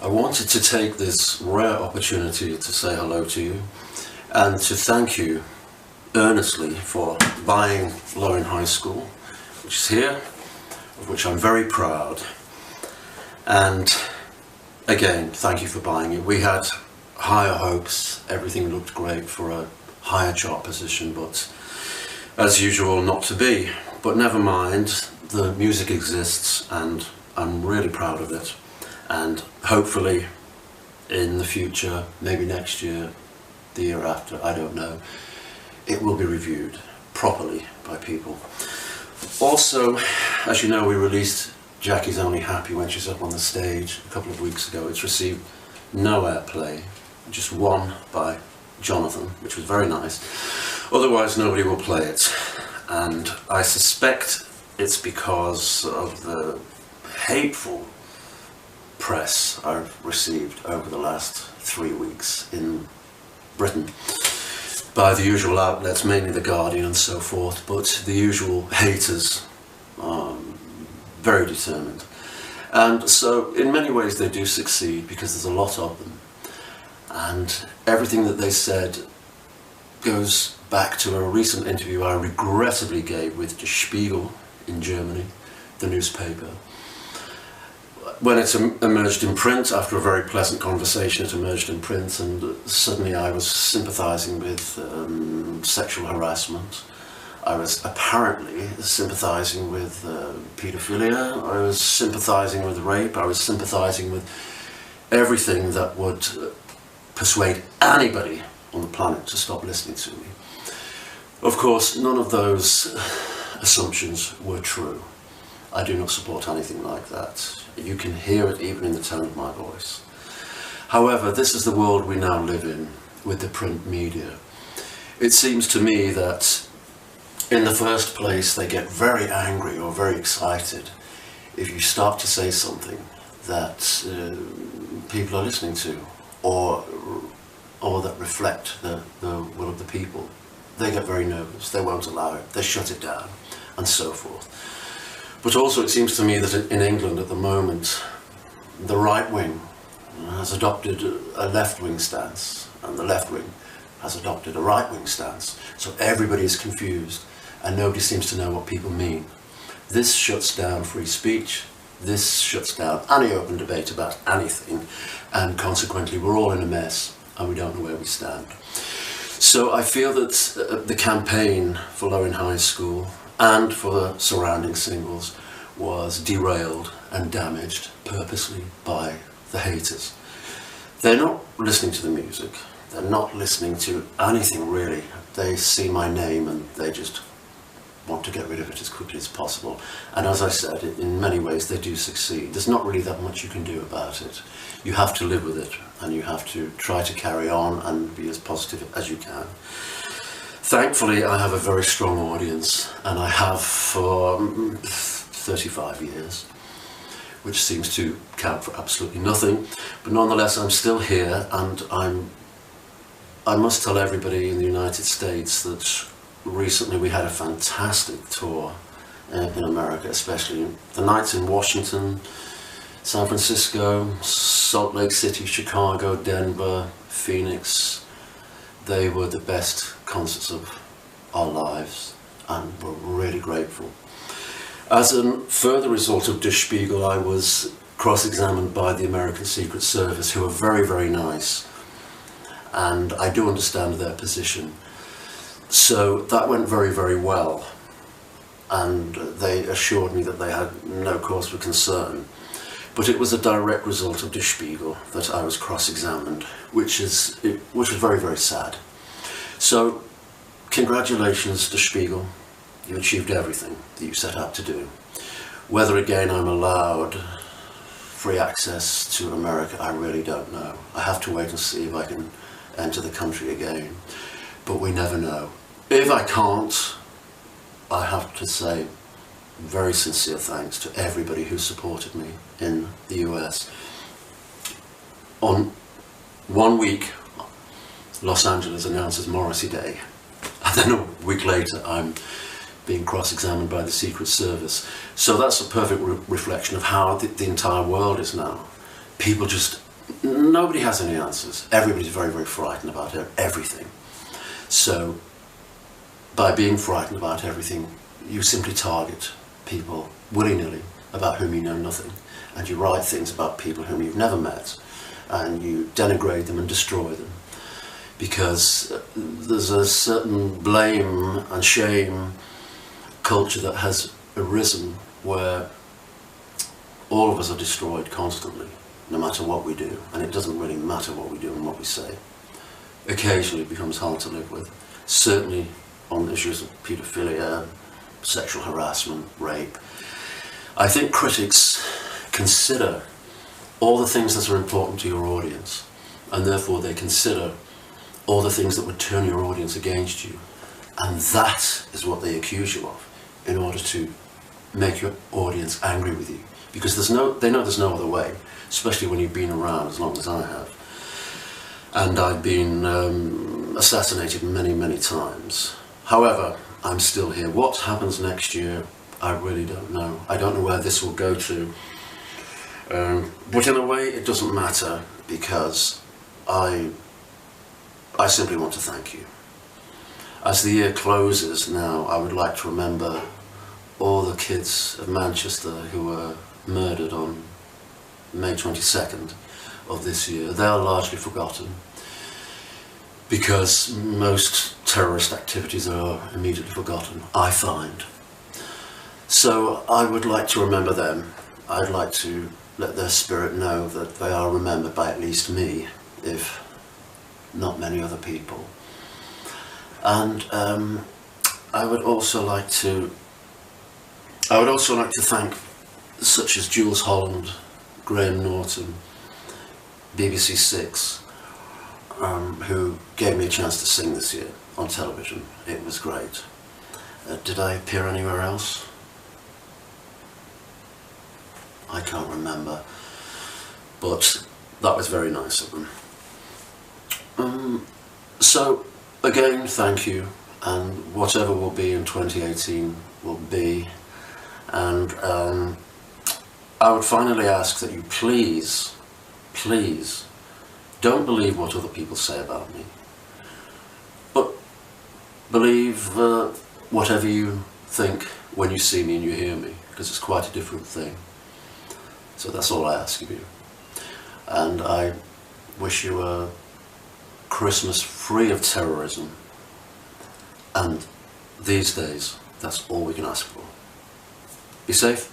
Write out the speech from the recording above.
I wanted to take this rare opportunity to say hello to you and to thank you earnestly for buying Low in High School, which is here, of which I'm very proud. And again, thank you for buying it. We had higher hopes, everything looked great for a higher chart position, but as usual, not to be. But never mind, the music exists and I'm really proud of it. And hopefully in the future, maybe next year, the year after, I don't know, it will be reviewed properly by people. Also, as you know, we released Jackie's Only Happy when she's up on the stage a couple of weeks ago. It's received no airplay, just one by Jonathan, which was very nice. Otherwise, nobody will play it. And I suspect it's because of the hateful press I've received over the last 3 weeks in Britain by the usual outlets, mainly The Guardian and so forth, but the usual haters are very determined. And so in many ways they do succeed because there's a lot of them. And everything that they said goes back to a recent interview I regrettably gave with the Spiegel in Germany, the newspaper. When it emerged in print, after a very pleasant conversation, it emerged in print, and suddenly I was sympathising with sexual harassment. I was apparently sympathising with paedophilia. I was sympathising with rape. I was sympathising with everything that would persuade anybody on the planet to stop listening to me. Of course, none of those assumptions were true. I do not support anything like that. You can hear it even in the tone of my voice. However, this is the world we now live in with the print media. It seems to me that in the first place they get very angry or very excited if you start to say something that people are listening to or that reflect the will of the people. They get very nervous, they won't allow it, they shut it down and so forth. But also it seems to me that in England at the moment, the right wing has adopted a left-wing stance, and the left wing has adopted a right-wing stance. So everybody is confused, and nobody seems to know what people mean. This shuts down free speech, this shuts down any open debate about anything, and consequently we're all in a mess, and we don't know where we stand. So I feel that the campaign for Low in High School and for the surrounding singles was derailed and damaged purposely by the haters. They're not listening to the music, they're not listening to anything really. They see my name and they just want to get rid of it as quickly as possible. And as I said, in many ways they do succeed. There's not really that much you can do about it. You have to live with it and you have to try to carry on and be as positive as you can. Thankfully, I have a very strong audience, and I have for 35 years, which seems to count for absolutely nothing. But nonetheless, I'm still here, and I must tell everybody in the United States that recently we had a fantastic tour in America, especially the nights in Washington, San Francisco, Salt Lake City, Chicago, Denver, Phoenix. They were the best concerts of our lives, and we're really grateful. As a further result of Der Spiegel, I was cross-examined by the American Secret Service, who are very, very nice, and I do understand their position. So that went very, very well, and they assured me that they had no cause for concern. But it was a direct result of Der Spiegel that I was cross-examined, which was very, very sad. So, congratulations, Der Spiegel. You achieved everything that you set out to do. Whether again I'm allowed free access to America, I really don't know. I have to wait and see if I can enter the country again. But we never know. If I can't, I have to say very sincere thanks to everybody who supported me in the US. On 1 week, Los Angeles announces Morrissey Day, and then a week later I'm being cross-examined by the Secret Service. So that's a perfect reflection of how the entire world is now. People just nobody has any answers. Everybody's very, very frightened about everything. So, by being frightened about everything, you simply target people willy-nilly about whom you know nothing, and you write things about people whom you've never met, and you denigrate them and destroy them, because there's a certain blame and shame culture that has arisen where all of us are destroyed constantly, no matter what we do, and it doesn't really matter what we do and what we say. Occasionally it becomes hard to live with, certainly on issues of paedophilia, sexual harassment, rape. I think critics consider all the things that are important to your audience, and therefore they consider all the things that would turn your audience against you, and that is what they accuse you of in order to make your audience angry with you, because they know there's no other way, especially when you've been around as long as I have. And I've been assassinated many, many times. However, I'm still here. What happens next year, I really don't know. I don't know where this will go to. But in a way, it doesn't matter, because I simply want to thank you. As the year closes now, I would like to remember all the kids of Manchester who were murdered on May 22nd of this year. They are largely forgotten, because most terrorist activities are immediately forgotten, I find. So I would like to remember them. I'd like to let their spirit know that they are remembered by at least me, if not many other people. And I would also like to thank such as Jules Holland, Graham Norton, BBC Six, who gave me a chance to sing this year on television. It was great. Did I appear anywhere else? I can't remember, but that was very nice of them. So again, thank you, and whatever will be in 2018 will be. And I would finally ask that you please don't believe what other people say about me, but believe whatever you think when you see me and you hear me, because it's quite a different thing. So that's all I ask of you. And I wish you a Christmas free of terrorism. And these days, that's all we can ask for. Be safe.